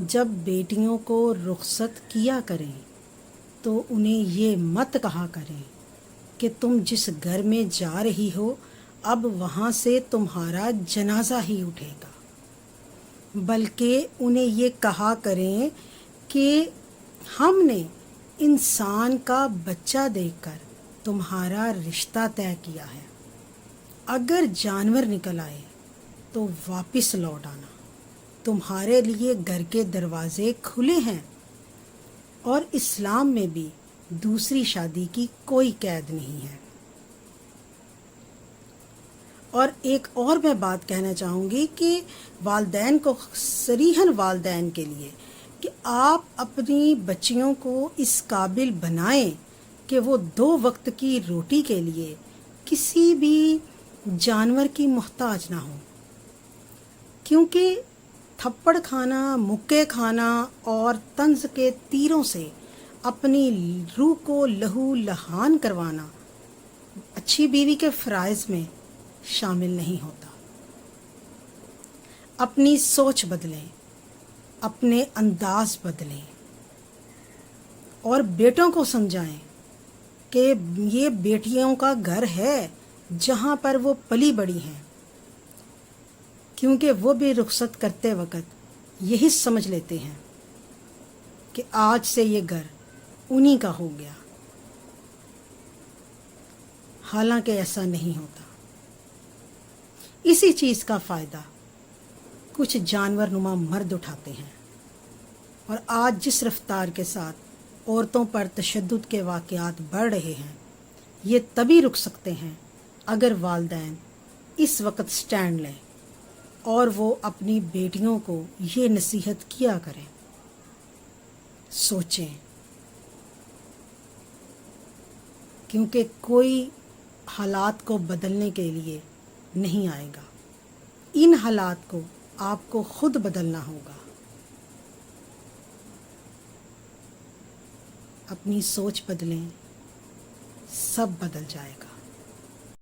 جب بیٹیوں کو رخصت کیا کریں تو انہیں یہ مت کہا کریں کہ تم جس گھر میں جا رہی ہو اب وہاں سے تمہارا جنازہ ہی اٹھے گا، بلکہ انہیں یہ کہا کریں کہ ہم نے انسان کا بچہ دیکھ کر تمہارا رشتہ طے کیا ہے، اگر جانور نکل آئے تو واپس لوٹ آنا، تمہارے لیے گھر کے دروازے کھلے ہیں، اور اسلام میں بھی دوسری شادی کی کوئی قید نہیں ہے۔ اور ایک اور میں بات کہنا چاہوں گی کہ والدین کو صریحاً والدین کے لیے کہ آپ اپنی بچیوں کو اس قابل بنائیں کہ وہ 2 وقت کی روٹی کے لیے کسی بھی جانور کی محتاج نہ ہوں، کیونکہ تھپڑ کھانا، مکے کھانا اور طنز کے تیروں سے اپنی روح کو لہو لہان کروانا اچھی بیوی کے فرائض میں شامل نہیں ہوتا۔ اپنی سوچ بدلیں، اپنے انداز بدلیں، اور بیٹوں کو سمجھائیں کہ یہ بیٹیوں کا گھر ہے جہاں پر وہ پلی بڑی ہیں، کیونکہ وہ بھی رخصت کرتے وقت یہی سمجھ لیتے ہیں کہ آج سے یہ گھر انہی کا ہو گیا، حالانکہ ایسا نہیں ہوتا۔ اسی چیز کا فائدہ کچھ جانور نما مرد اٹھاتے ہیں، اور آج جس رفتار کے ساتھ عورتوں پر تشدد کے واقعات بڑھ رہے ہیں، یہ تبھی رک سکتے ہیں اگر والدین اس وقت سٹینڈ لیں اور وہ اپنی بیٹیوں کو یہ نصیحت کیا کریں، سوچیں، کیونکہ کوئی حالات کو بدلنے کے لیے نہیں آئے گا، ان حالات کو آپ کو خود بدلنا ہوگا۔ اپنی سوچ بدلیں، سب بدل جائے گا۔